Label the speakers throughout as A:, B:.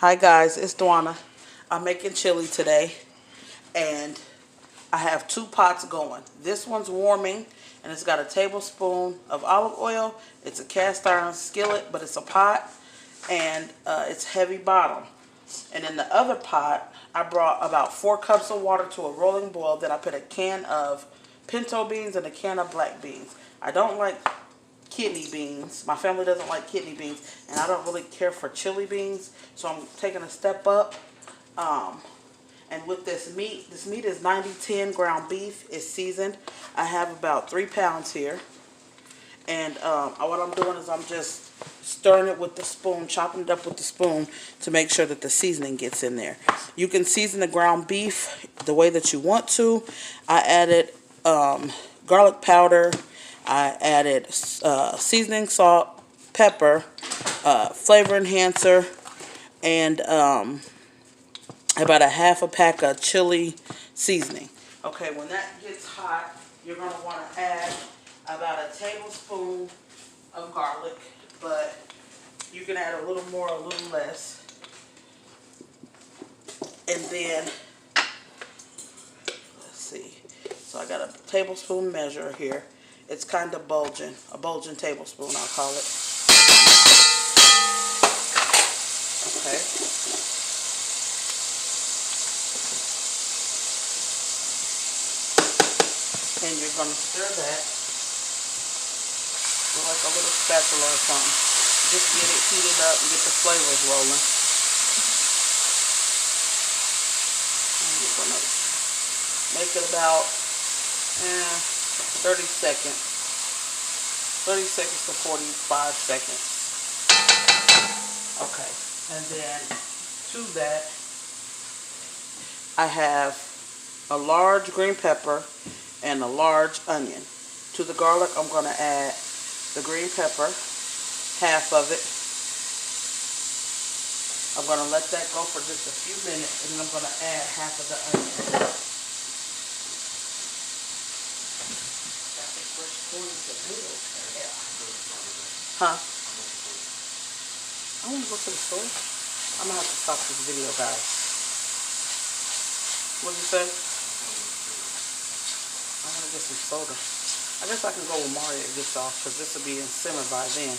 A: Hi guys, it's Dwana. I'm making chili today and I have two pots going. This one's warming and it's got a tablespoon of olive oil. It's a cast iron skillet, but it's a pot and it's heavy bottom. And in the other pot, I brought about 4 cups of water to a rolling boil. Then I put a can of pinto beans and a can of black beans. I don't like kidney beans. My family doesn't like kidney beans, and I don't really care for chili beans, so I'm taking a step up. And with this meat is 90-10 ground beef. It's seasoned. I have about 3 pounds here, and what I'm doing is I'm just stirring it with the spoon, chopping it up with the spoon to make sure that the seasoning gets in there. You can season the ground beef the way that you want to. I added garlic powder. I added seasoning, salt, pepper, flavor enhancer, and about a half a pack of chili seasoning. Okay, when that gets hot, you're going to want to add about a tablespoon of garlic, but you can add a little more, a little less. And then, let's see, so I got a tablespoon measure here. It's kind of bulging, a bulging tablespoon, I'll call it. Okay. And you're going to stir that with like a little spatula or something. Just get it heated up and get the flavors rolling. And you're going to make it about 30 seconds. 30 seconds to 45 seconds. Okay. And then to that, I have a large green pepper and a large onion. To the garlic, I'm going to add the green pepper, half of it. I'm going to let that go for just a few minutes, and then I'm going to add half of the onion. Huh? I want to go to the store. I'm going to have to stop this video, guys. What'd you say? I want to get some soda. I guess I can go with Mario and get off because this will be in simmer by then.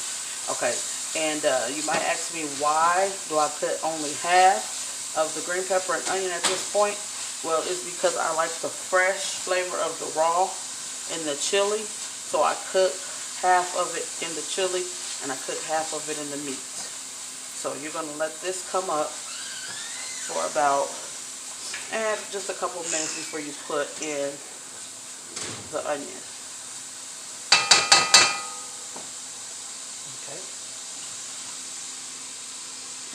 A: Okay, and you might ask me why do I put only half of the green pepper and onion at this point? Well, it's because I like the fresh flavor of the raw in the chili. So I cook half of it in the chili and I cook half of it in the meat. So you're going to let this come up for about just a couple minutes before you put in the onion. Okay.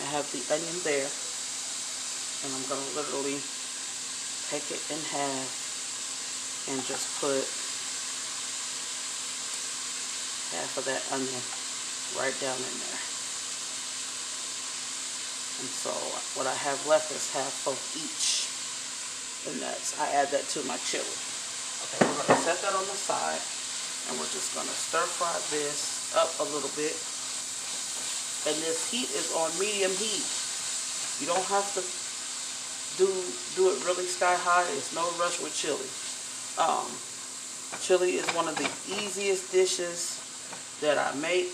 A: I have the onion there, and I'm going to literally take it in half and just put half of that onion right down in there. And so what I have left is half of each, and I add that to my chili. Okay, we're going to set that on the side, and we're just going to stir fry this up a little bit. And this heat is on medium heat. You don't have to do it really sky high. It's no rush with chili. Chili is one of the easiest dishes that I make.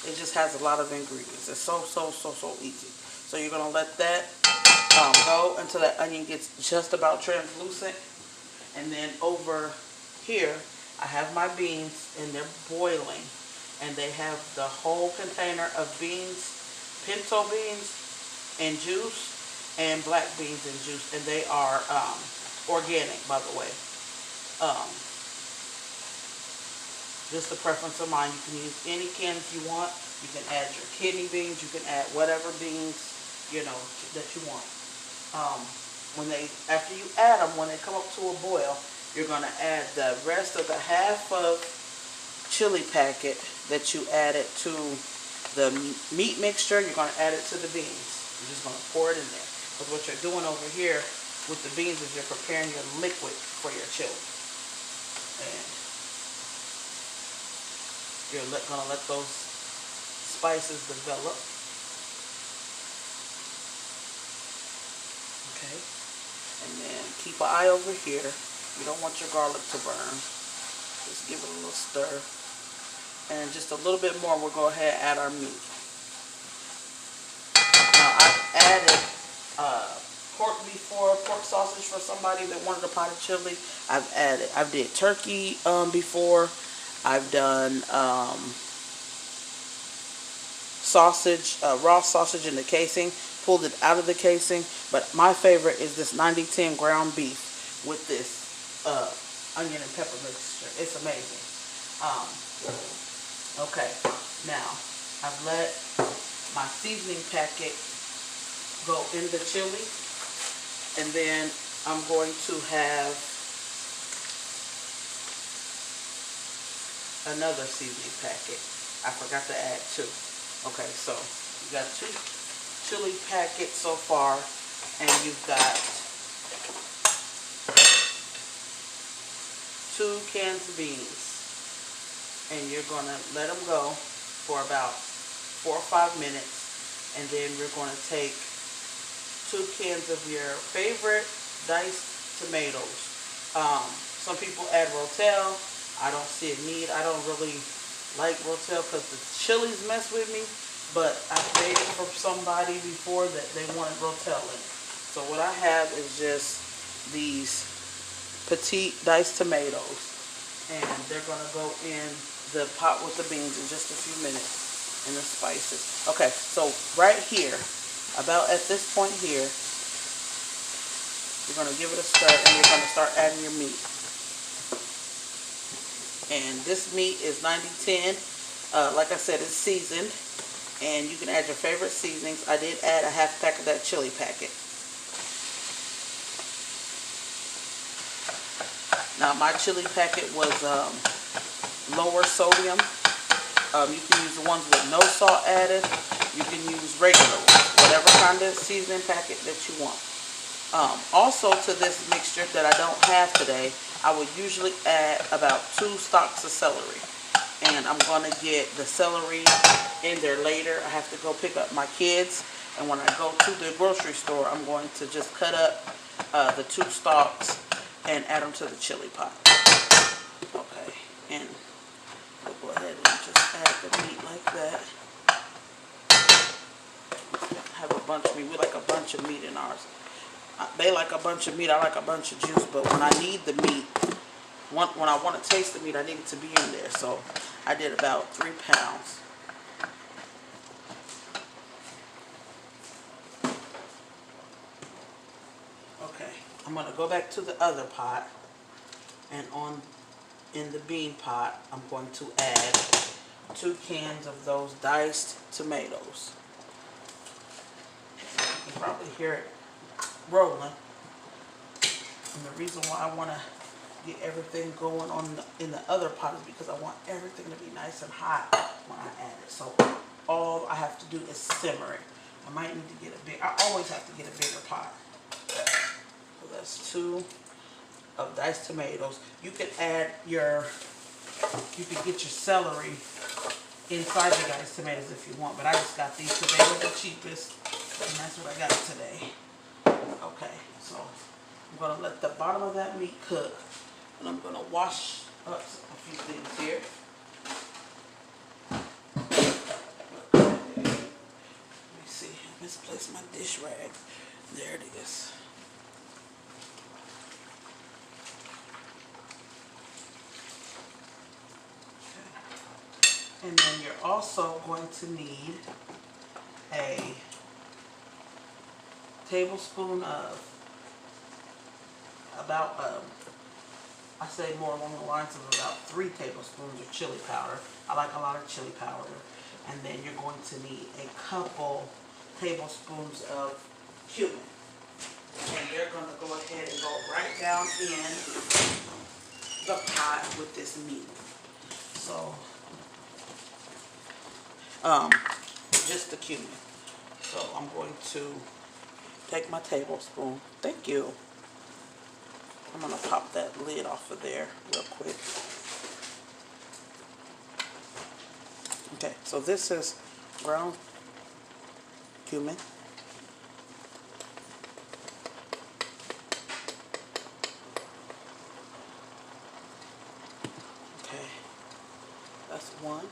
A: It just has a lot of ingredients. It's so easy. So you're going to let that go until that onion gets just about translucent. And then over here, I have my beans, and they're boiling. And they have the whole container of beans, pinto beans and juice, and black beans and juice. And they are organic, by the way. Just a preference of mine. You can use any cans you want. You can add your kidney beans. You can add whatever beans, you know, that you want. After you add them, when they come up to a boil, you're going to add the rest of the half of chili packet that you added to the meat mixture. You're going to add it to the beans. You're just going to pour it in there. Because what you're doing over here with the beans is you're preparing your liquid for your chili. And you're going to let those spices develop. Okay. And then keep an eye over here. You don't want your garlic to burn. Just give it a little stir. And just a little bit more, we'll go ahead and add our meat. Now, I've added pork before, pork sausage for somebody that wanted a pot of chili. I've did turkey before. I've done sausage, raw sausage in the casing, pulled it out of the casing. But my favorite is this 90-10 ground beef with this onion and pepper mixture. It's amazing. Okay, now I've let my seasoning packet go in the chili, and then I'm going to have another seasoning packet. I forgot to add 2. Okay, so you got 2 chili packets so far, and you've got 2 cans of beans, and you're gonna let them go for about 4 or 5 minutes, and then we're going to take 2 cans of your favorite diced tomatoes. Some people add rotel. I don't see a need. I don't really like rotel because the chilies mess with me, but I've made it for somebody before that they wanted rotel in it. So what I have is just these petite diced tomatoes, and they're going to go in the pot with the beans in just a few minutes, and the spices. Okay, so right here, about at this point here, you're going to give it a stir, and you're going to start adding your meat. And this meat is 90-10. Like I said, it's seasoned, and you can add your favorite seasonings. I did add a half pack of that chili packet. Now, my chili packet was lower sodium. You can use the ones with no salt added. You can use regular ones, whatever kind of seasoning packet that you want. Also, to this mixture that I don't have today, I would usually add about 2 stalks of celery. And I'm going to get the celery in there later. I have to go pick up my kids. And when I go to the grocery store, I'm going to just cut up the 2 stalks and add them to the chili pot. Okay, and we'll go ahead and just add the meat like that. Have a bunch of meat. We like a bunch of meat in ours. They like a bunch of meat. I like a bunch of juice. But when I need the meat, when I want to taste the meat, I need it to be in there. So I did about 3 pounds. Okay, I'm going to go back to the other pot, and in the bean pot, I'm going to add 2 cans of those diced tomatoes. You can probably hear it rolling. And the reason why I want to get everything going in the other pot is because I want everything to be nice and hot when I add it. So all I have to do is simmer it. I might need to get I always have to get a bigger pot. So that's 2 of diced tomatoes. You can add you can get your celery inside the diced tomatoes if you want, but I just got these because they were the cheapest, and that's what I got today. Okay, so I'm going to let the bottom of that meat cook, and I'm going to wash up a few things here. Let me see, I misplaced my dish rag. There it is. And then you're also going to need a tablespoon of I say more along the lines of about 3 tablespoons of chili powder. I like a lot of chili powder. And then you're going to need a couple tablespoons of cumin. And you're going to go ahead and go right down in the pot with this meat. So just the cumin. So I'm going to take my tablespoon. Thank you. I'm going to pop that lid off of there real quick. Okay, so this is ground cumin. one.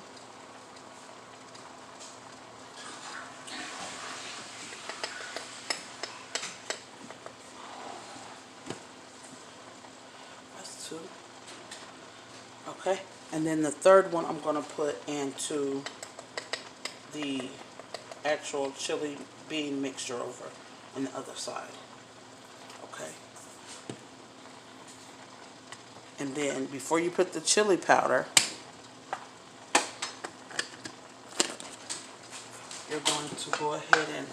A: That's two. Okay, and then the third one I'm going to put into the actual chili bean mixture over on the other side. Okay. And then before you put the chili powder, you're going to go ahead and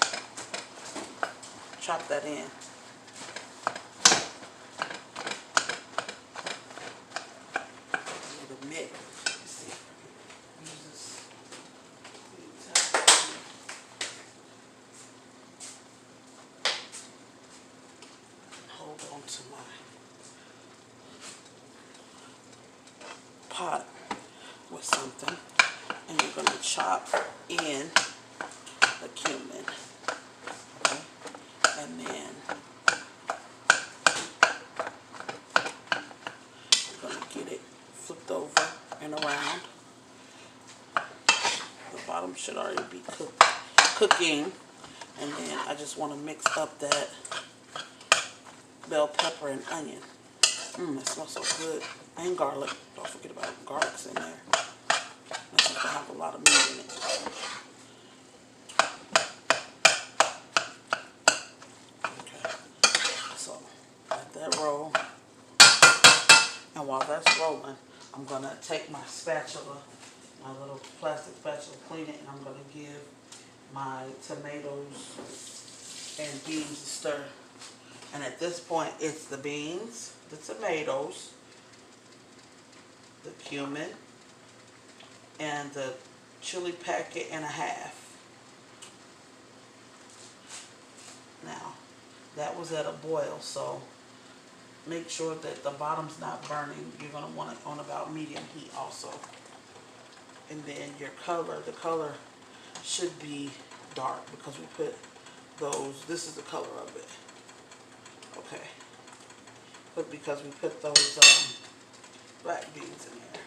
A: chop that in. The mix. See, use this. Hold on to my pot with something, and you're going to chop in the cumin. Okay? And then you're going to get it flipped over and around. The bottom should already be cooking. And then I just want to mix up that bell pepper and onion. It smells so good. And garlic. Don't forget about garlic's in there. That's going to have a lot of meat in it. Okay. So, let that roll. And while that's rolling, I'm going to take my spatula, my little plastic spatula, clean it, and I'm going to give my tomatoes and beans a stir. And at this point, it's the beans, the tomatoes, the cumin, and the chili packet and a half. Now, that was at a boil, so make sure that the bottom's not burning. You're going to want it on about medium heat also. And then your color, the color should be dark because we put those, this is the color of it. Okay. But because we put those black beans in there.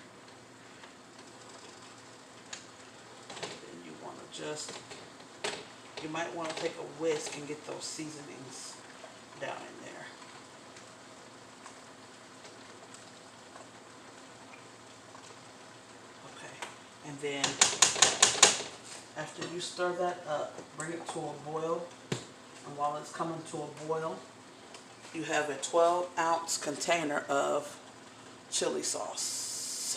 A: And then you want to just, you might want to take a whisk and get those seasonings down in there. And then after you stir that up, bring it to a boil. And while it's coming to a boil, you have a 12-ounce container of chili sauce.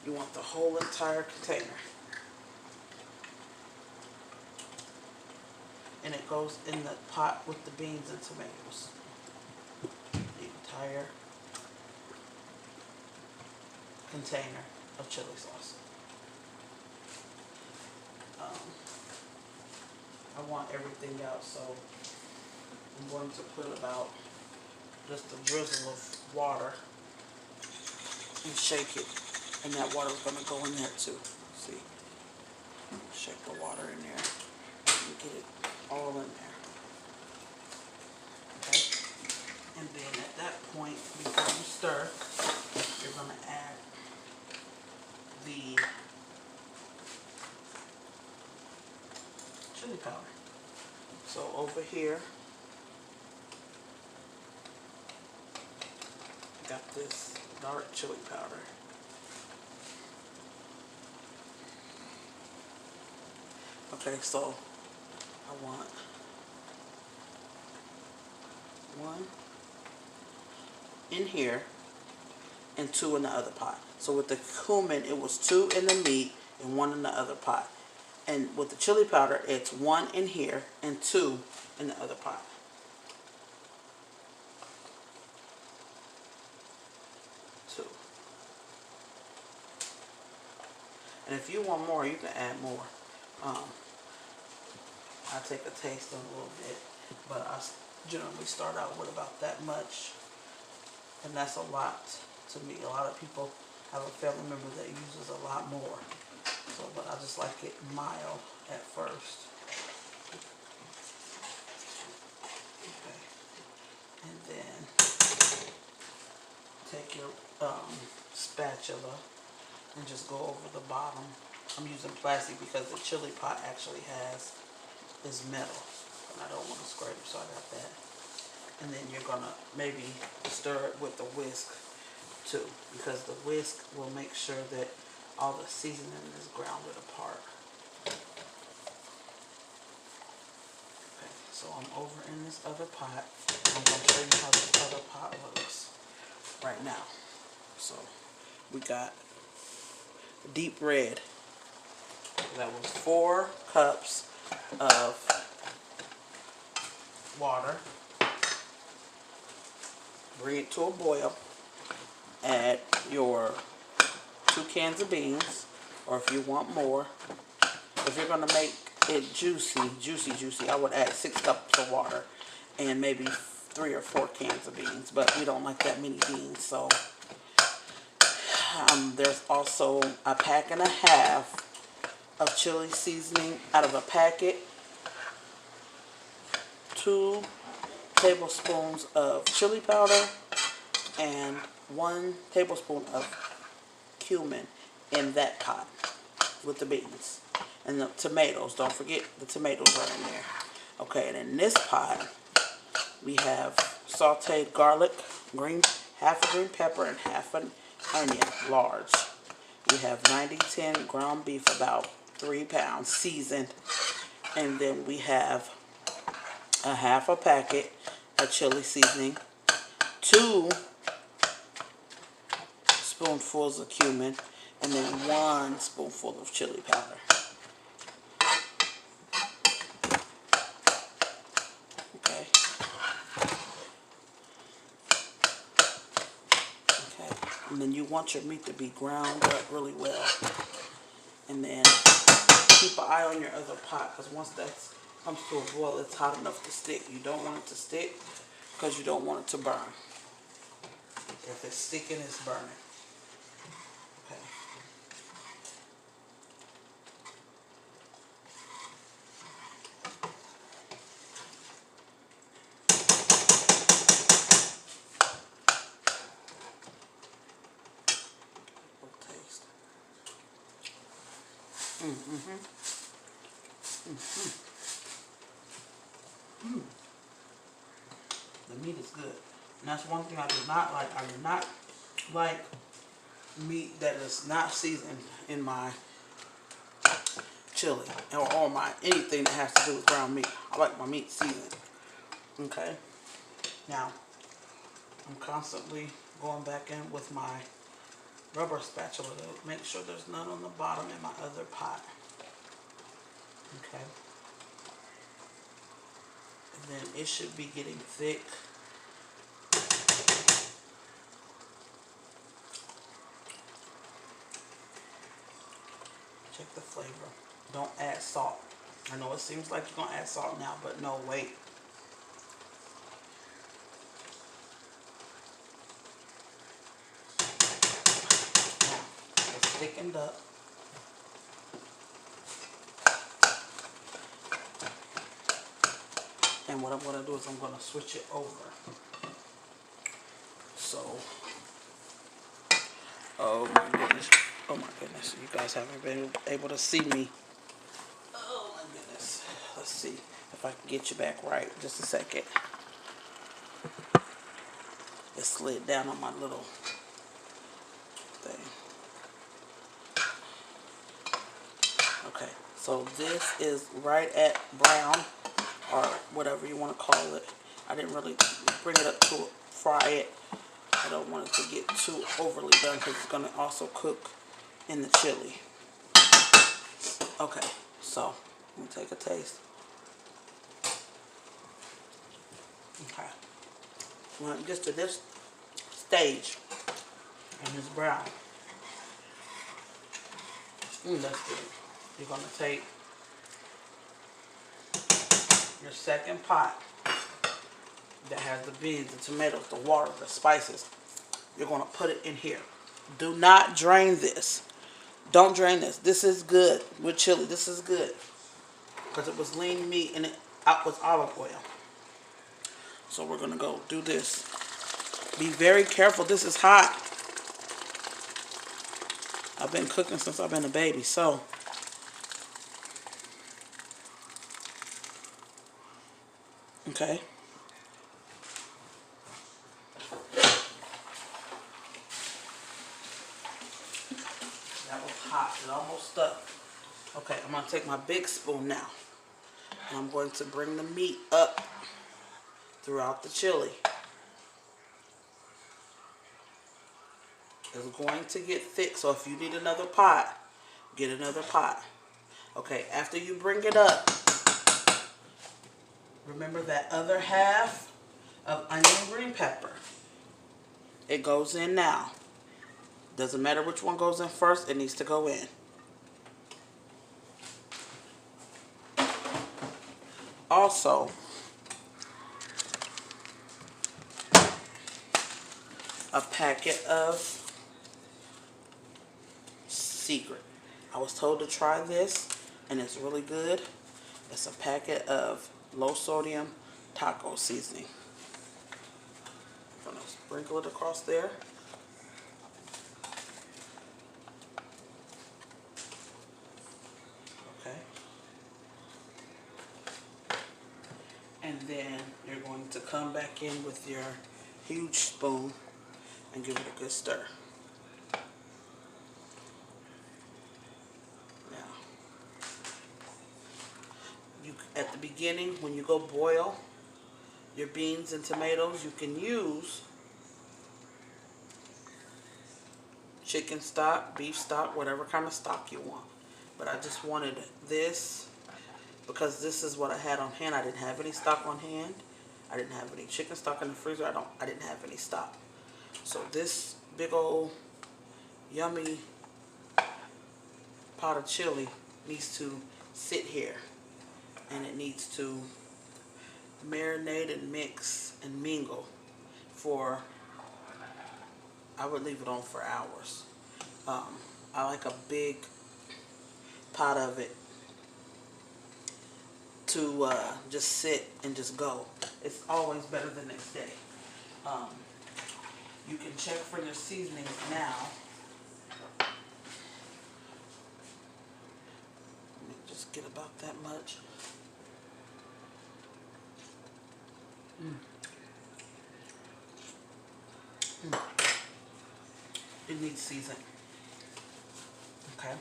A: You want the whole entire container. And it goes in the pot with the beans and tomatoes. The entire container of chili sauce. I want everything out, so I'm going to put about just a drizzle of water and shake it, and that water is going to go in there too. See, shake the water in there and get it all in there. Okay, and then at that point, before you stir, you're going to add the chili powder. So over here, got this dark chili powder. Okay, so I want one in here and two in the other pot. So with the cumin, it was 2 in the meat and 1 in the other pot. And with the chili powder, it's 1 in here and 2 in the other pot. Two. And if you want more, you can add more. I take a taste of a little bit, but I generally start out with about that much. And that's a lot to me. A lot of people have a family member that uses a lot more. So, but I just like it mild at first. Okay. And then take your spatula and just go over the bottom. I'm using plastic because the chili pot actually is metal, and I don't want to scrape, so I got that. And then you're gonna maybe stir it with the whisk too, because the whisk will make sure that all the seasoning is grounded apart. Okay, so I'm over in this other pot. I'm gonna show you how this other pot looks right now. So we got deep red. That was 4 cups of water. Bring it to a boil. Add your 2 cans of beans, or if you want more. If you're gonna make it juicy, I would add 6 cups of water and maybe 3 or 4 cans of beans, but we don't like that many beans. So there's also a pack and a half of chili seasoning out of a packet, 2 tablespoons of chili powder, and 1 tablespoon of cumin in that pot with the beans. And the tomatoes, don't forget the tomatoes are in there. Okay, and in this pot, we have sauteed garlic, half a green pepper, and half an onion, large. We have 90-10 ground beef, about 3 pounds, seasoned. And then we have a half a packet of chili seasoning, 2 spoonfuls of cumin, and then 1 spoonful of chili powder. Okay. Okay. And then you want your meat to be ground up really well. And then keep an eye on your other pot, because once that comes to a boil, it's hot enough to stick. You don't want it to stick because you don't want it to burn. If it's sticking, it's burning. Okay. Taste. The meat is good. And that's one thing I do not like. I do not like meat that is not seasoned in my chili or my anything that has to do with ground meat. I like my meat seasoned. Okay. Now, I'm constantly going back in with my rubber spatula to make sure there's none on the bottom in my other pot. Okay. And then it should be getting thick. Check the flavor. Don't add salt. I know it seems like you're going to add salt now, but no, wait. Now, it's thickened up. And what I'm going to do is I'm going to switch it over. So, oh my goodness. Oh my goodness. You guys haven't been able to see me. Oh my goodness. Let's see if I can get you back right. Just a second. It slid down on my little thing. Okay. So this is right at brown, or whatever you want to call it. I didn't really bring it up to fry it. I don't want it to get too overly done because it's going to also cook in the chili. Okay, so I'm going to take a taste. Okay. When it gets to this stage and it's brown, that's good. You're going to take your second pot that has the beans, the tomatoes, the water, the spices. You're going to put it in here. Do not drain this. Don't drain this. This is good with chili. This is good because it was lean meat and it was olive oil. So we're going to go do this. Be very careful. This is hot. I've been cooking since I've been a baby, so. Okay. That was hot. It almost stuck. Okay, I'm going to take my big spoon now. And I'm going to bring the meat up throughout the chili. It's going to get thick, so if you need another pot, get another pot. Okay, after you bring it up, remember that other half of onion and green pepper. It goes in now. Doesn't matter which one goes in first, it needs to go in. Also, a packet of Secret. I was told to try this, and it's really good. It's a packet of low sodium taco seasoning. I'm going to sprinkle it across there. Okay. And then you're going to come back in with your huge spoon and give it a good stir. Now, at the beginning, when you go boil your beans and tomatoes, you can use chicken stock, beef stock, whatever kind of stock you want. But I just wanted this because this is what I had on hand. I didn't have any stock on hand. I didn't have any chicken stock in the freezer. I didn't have any stock. So this big old yummy pot of chili needs to sit here, and it needs to marinate and mix and mingle for, I would leave it on for hours. I like a big pot of it to just sit and just go. It's always better the next day. You can check for your seasonings now. Let me just get about that much. It needs seasoning. Okay.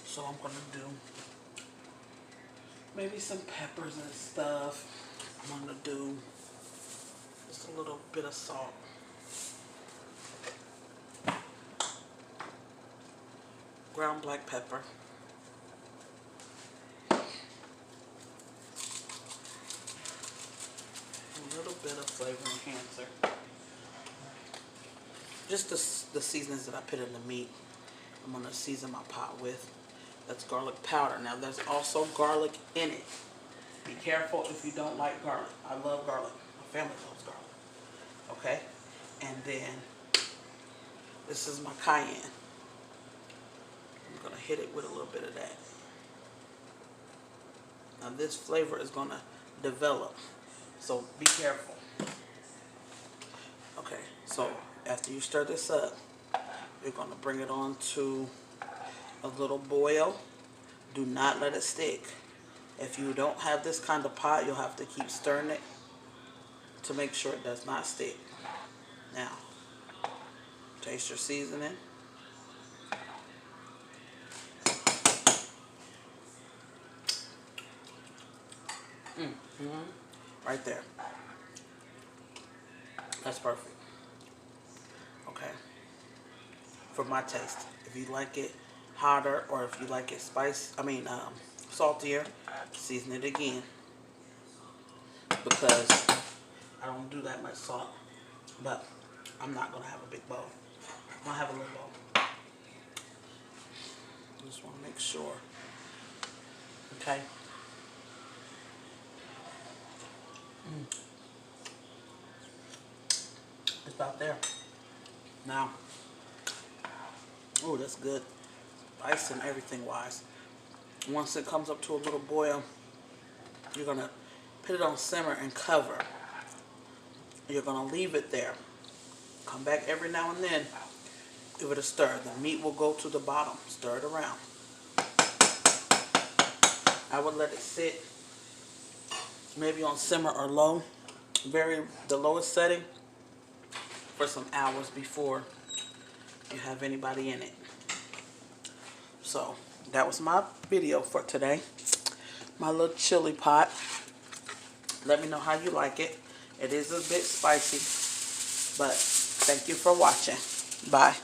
A: So I'm gonna do maybe some peppers and stuff. I'm gonna do just a little bit of salt. Ground black pepper. A little bit of flavor enhancer. Just the seasonings that I put in the meat, I'm going to season my pot with. That's garlic powder. Now there's also garlic in it. Be careful if you don't like garlic. I love garlic. My family loves garlic. Okay? And then this is my cayenne. I'm going to hit it with a little bit of that. Now this flavor is going to develop. So be careful. Okay, so after you stir this up, you're going to bring it on to a little boil. Do not let it stick. If you don't have this kind of pot, you'll have to keep stirring it to make sure it does not stick. Now, taste your seasoning. Right there. That's perfect. Okay. For my taste. If you like it hotter or if you like it saltier, season it again. Because I don't do that much salt. But I'm not going to have a big bowl. I'm going to have a little bowl. Just want to make sure. Okay. It's about there. Now, oh, that's good. Spice and everything wise. Once it comes up to a little boil, you're going to put it on simmer and cover. You're going to leave it there Come back every now and then. Give it a stir. The meat will go to the bottom. Stir it around. I would let it sit maybe on simmer or low, the lowest setting, for some hours before you have anybody in it. So that was my video for today. My little chili pot. Let me know how you like it. It is a bit spicy, but thank you for watching. Bye.